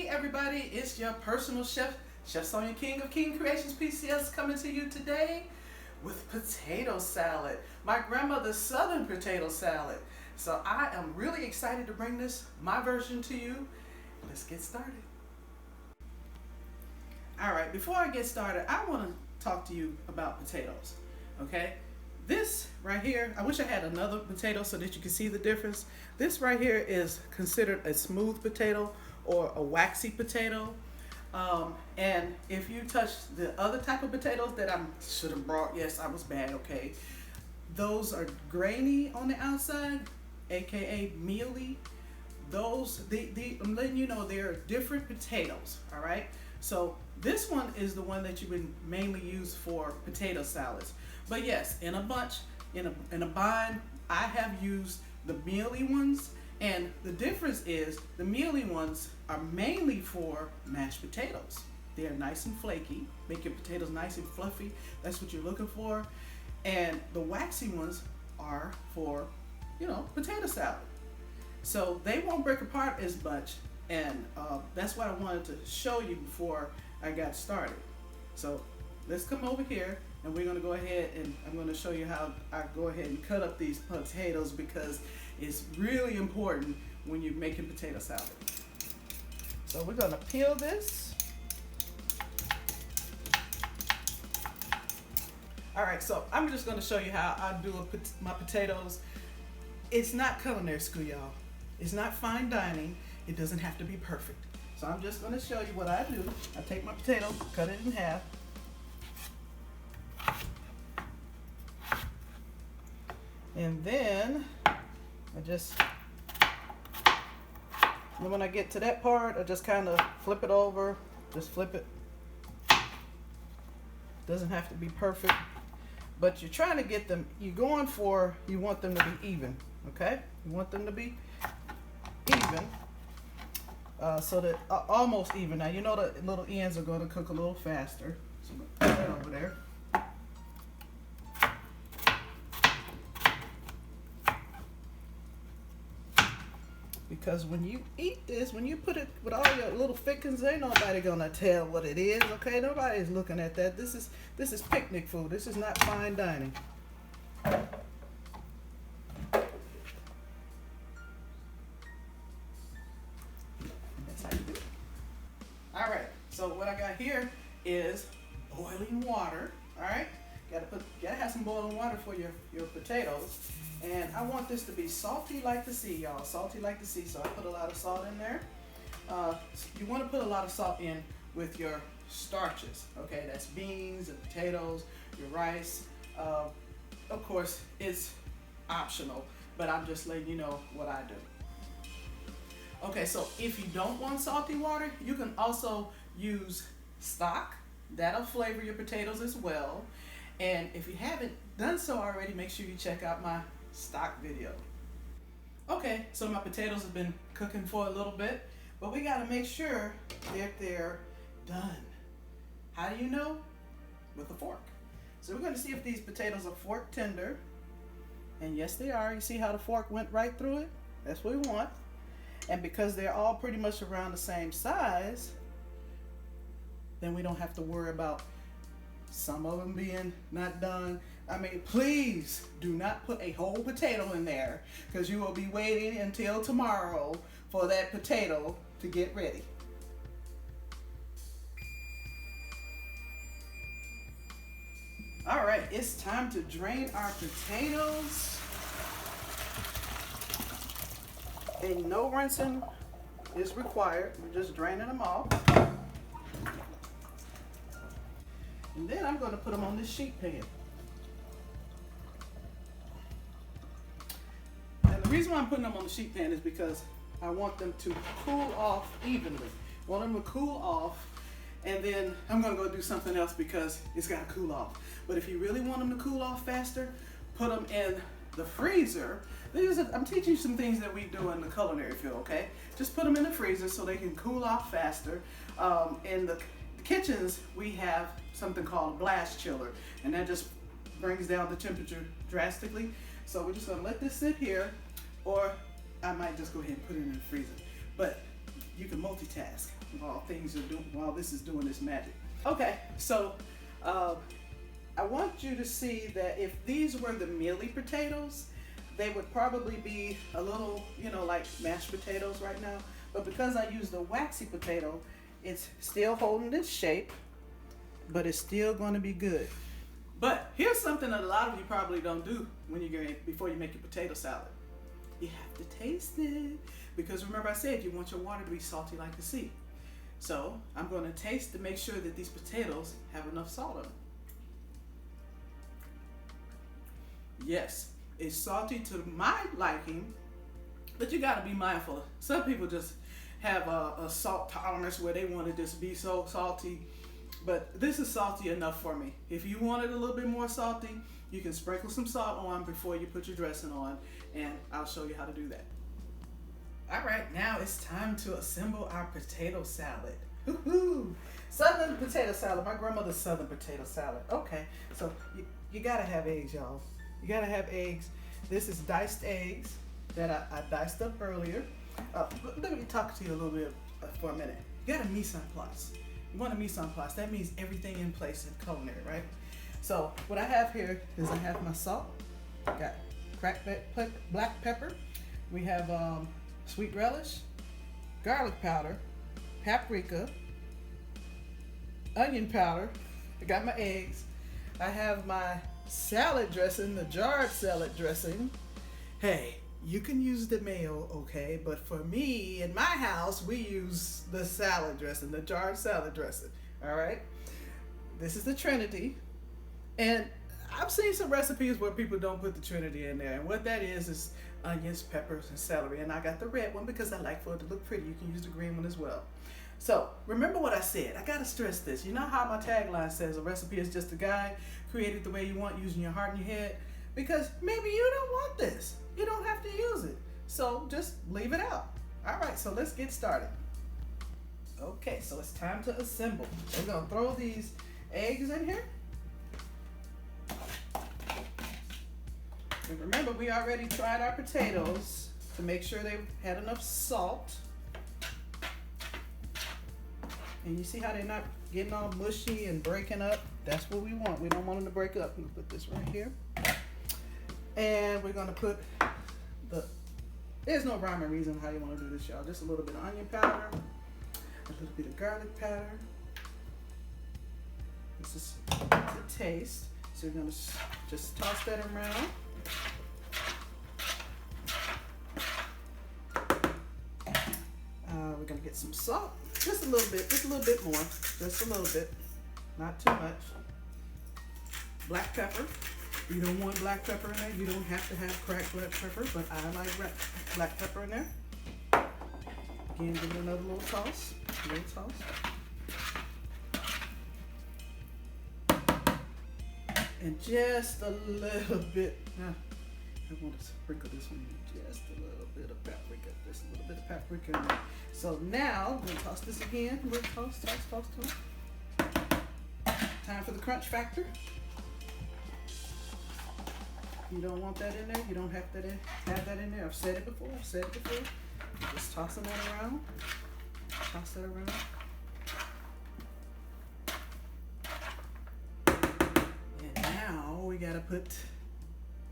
everybody, it's your personal chef, Chef Sonia King of King Creations PCS, coming to you today with potato salad, my grandmother's southern potato salad. So I am really excited to bring my version to you. Let's get started. All right, before I get started, I want to talk to you about potatoes, okay? This right here, I wish I had another potato so that you can see the difference. This right here is considered a smooth potato or a waxy potato. And if you touch the other type of potatoes that I should have brought, yes, I was bad, okay. Those are grainy on the outside, aka mealy. Those, I'm letting you know they're different potatoes, all right? So this one is the one that you would mainly use for potato salads. But yes, in a bunch, in a bind, I have used the mealy ones, and the difference is the mealy ones are mainly for mashed potatoes. They're nice and flaky, make your potatoes nice and fluffy. That's what you're looking for. And the waxy ones are for, potato salad. So they won't break apart as much, and that's what I wanted to show you before I got started. So let's come over here, and we're gonna go ahead and I'm gonna show you how I go ahead and cut up these potatoes, because it's really important when you're making potato salad. So we're gonna peel this. All right, so I'm just gonna show you how I do my potatoes. It's not culinary school, y'all. It's not fine dining. It doesn't have to be perfect. So I'm just gonna show you what I do. I take my potato, cut it in half. And then when I get to that part, I just kind of flip it over, just flip it. Doesn't have to be perfect, but you're trying to get them, you want them to be even, okay? You want them to be even, so that almost even. Now, you know the little ends are going to cook a little faster. So I'm going to put that over there. Because when you eat this, when you put it with all your little thickens, ain't nobody gonna tell what it is, okay? Nobody's looking at that. This is picnic food. This is not fine dining. That's how you do it. All right. So what I got here is boiling water. All right. Gotta have some boiling water for your potatoes. And I want this to be salty like the sea, y'all. Salty like the sea. So I put a lot of salt in there. You want to put a lot of salt in with your starches. Okay, that's beans and potatoes, your rice. Of course, it's optional, but I'm just letting you know what I do. Okay, so if you don't want salty water, you can also use stock. That'll flavor your potatoes as well. And if you haven't done so already, make sure you check out my stock video. Okay, so my potatoes have been cooking for a little bit, but we gotta make sure that they're done. How do you know? With a fork. So we're gonna see if these potatoes are fork tender. And yes, they are. You see how the fork went right through it? That's what we want. And because they're all pretty much around the same size, then we don't have to worry about some of them being not done. I mean, please do not put a whole potato in there, because you will be waiting until tomorrow for that potato to get ready. All right, it's time to drain our potatoes. And no rinsing is required. We're just draining them off. And then I'm going to put them on this sheet pan. And the reason why I'm putting them on the sheet pan is because I want them to cool off evenly. I want them to cool off, and then I'm going to go do something else because it's got to cool off. But if you really want them to cool off faster, put them in the freezer. I'm teaching you some things that we do in the culinary field, okay? Just put them in the freezer so they can cool off faster. In the kitchens, we have something called a blast chiller, and that just brings down the temperature drastically. So we're just gonna let this sit here, or I might just go ahead and put it in the freezer. But you can multitask while this is doing this magic. Okay, so I want you to see that if these were the mealy potatoes, they would probably be a little, like mashed potatoes right now. But because I used the waxy potato, it's still holding its shape, but it's still going to be good. But here's something that a lot of you probably don't do before you make your potato salad. You have to taste it, because remember I said you want your water to be salty like the sea. So I'm going to taste to make sure that these potatoes have enough salt on them. Yes, it's salty to my liking, but you got to be mindful. Some people just have a salt tolerance where they want to just be so salty, but this is salty enough for me. If you want it a little bit more salty, you can sprinkle some salt on before you put your dressing on, and I'll show you how to do that. All right, now it's time to assemble our potato salad. Woo-hoo! Southern potato salad. My grandmother's Southern potato salad. Okay, so you gotta have eggs, y'all. You gotta have eggs. This is diced eggs that I diced up earlier. Let me talk to you a little bit for a minute. You got a mise en place. You want a mise en place. That means everything in place in culinary, right? So what I have here is I have my salt. Got cracked black pepper. We have sweet relish, garlic powder, paprika, onion powder. I got my eggs. I have my salad dressing, the jarred salad dressing. Hey, you can use the mayo, okay? But for me, in my house, we use the salad dressing, the jarred salad dressing, all right? This is the Trinity. And I've seen some recipes where people don't put the Trinity in there. And what that is onions, peppers, and celery. And I got the red one because I like for it to look pretty. You can use the green one as well. So remember what I said. I gotta stress this. You know how my tagline says a recipe is just a guide, create it the way you want, using your heart and your head? Because maybe you don't want this. You don't have to use it. So just leave it out. All right, so let's get started. Okay, so it's time to assemble. We're gonna throw these eggs in here. And remember, we already tried our potatoes to make sure they had enough salt. And you see how they're not getting all mushy and breaking up? That's what we want. We don't want them to break up. We'll put this right here. And we're gonna put there's no rhyme or reason how you wanna do this, y'all. Just a little bit of onion powder, a little bit of garlic powder. This is to taste. So we're gonna just toss that around. We're gonna get some salt, just a little bit more, just a little bit, not too much. Black pepper. You don't want black pepper in there. You don't have to have cracked black pepper, but I like black pepper in there. Again, give it another little toss, And just a little bit, I want to sprinkle this one in just a little bit of paprika, just a little bit of paprika in there. So now, we're gonna toss this again. We'll toss. Time for the crunch factor. You don't want that in there. You don't have that in there. I've said it before. Just tossing that around. Toss that around. And now we gotta put the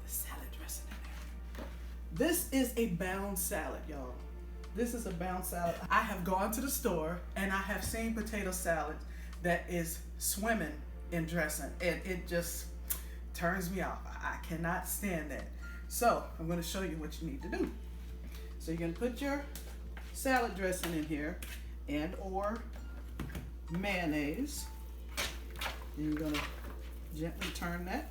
salad dressing in there. This is a bound salad, y'all. This is a bound salad. I have gone to the store and I have seen potato salad that is swimming in dressing, and it just turns me off. I cannot stand that. So I'm going to show you what you need to do. So you're going to put your salad dressing in here and or mayonnaise. And you're going to gently turn that.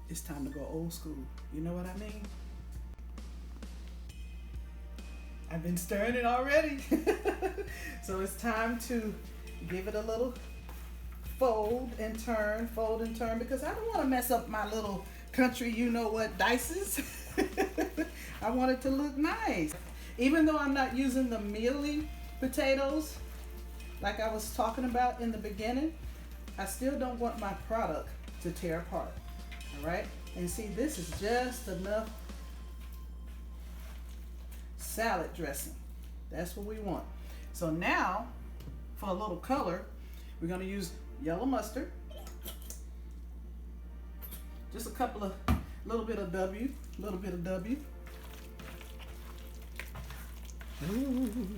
It's time to go old school. You know what I mean? I've been stirring it already. So it's time to give it a little fold and turn, because I don't want to mess up my little country, you know what, dices. I want it to look nice. Even though I'm not using the mealy potatoes like I was talking about in the beginning, I still don't want my product to tear apart. All right, and see, this is just enough salad dressing. That's what we want. So now, for a little color, we're gonna use yellow mustard. Just little bit of W. Ooh.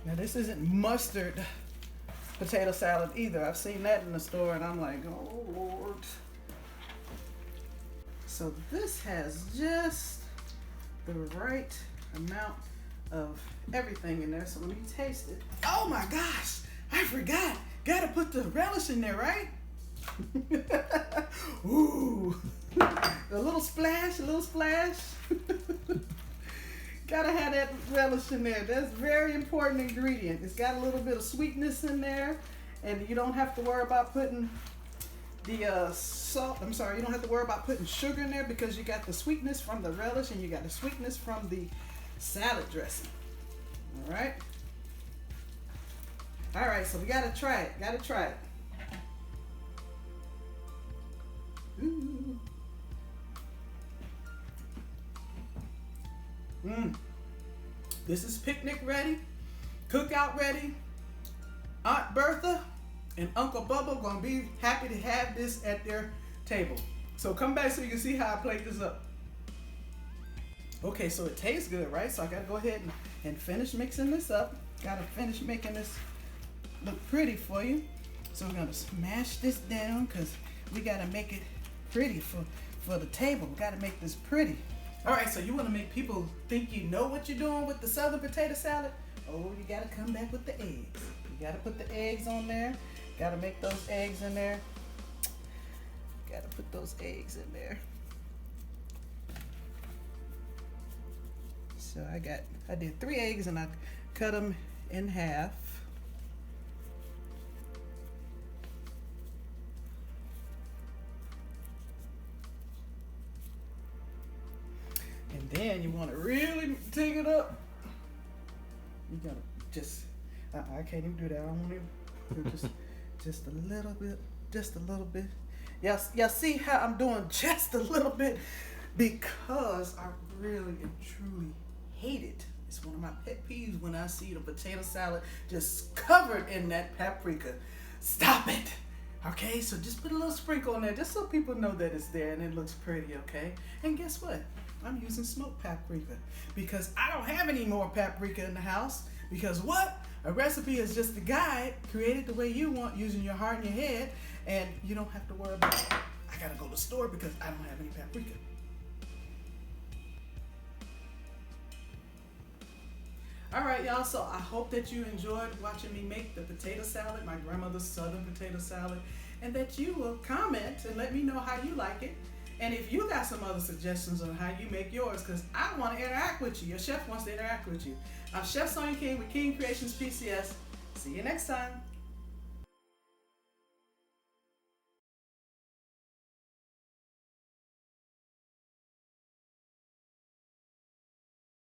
Now this isn't mustard potato salad either. I've seen that in the store and I'm like, oh Lord. So this has just the right amount of everything in there. So let me taste it. Oh my gosh, I forgot. Gotta put the relish in there, right? Ooh, a little splash. Gotta have that relish in there. That's a very important ingredient. It's got a little bit of sweetness in there, and you don't have to worry about putting the salt. I'm sorry, you don't have to worry about putting sugar in there because you got the sweetness from the relish and you got the sweetness from the salad dressing. All right. All right, so we gotta try it. Ooh. This is picnic ready, cookout ready. Aunt Bertha and Uncle Bubba gonna be happy to have this at their table. So come back so you can see how I plate this up. Okay, so it tastes good, right? So I gotta go ahead and finish mixing this up. Gotta finish making this look pretty for you. So we're gonna smash this down because we gotta make it pretty for the table. We gotta make this pretty. All right, so you wanna make people think you know what you're doing with the southern potato salad? Oh, you gotta come back with the eggs. You gotta put the eggs on there. Gotta make those eggs in there. Gotta put those eggs in there. So I did 3 eggs and I cut them in half. And then you want to really take it up. You gotta I can't even do that. I don't want to do just a little bit. Y'all see how I'm doing just a little bit because I really and truly hate it. It's one of my pet peeves when I see the potato salad just covered in that paprika. Stop it. Okay, so just put a little sprinkle on there just so people know that it's there and it looks pretty, okay? And guess what? I'm using smoked paprika because I don't have any more paprika in the house because what? A recipe is just a guide created the way you want using your heart and your head, and you don't have to worry about I gotta go to the store because I don't have any paprika. All right, y'all, so I hope that you enjoyed watching me make the potato salad, my grandmother's southern potato salad, and that you will comment and let me know how you like it. And if you got some other suggestions on how you make yours, because I want to interact with you. Your chef wants to interact with you. I'm Chef Sonya King with King Creations PCS. See you next time.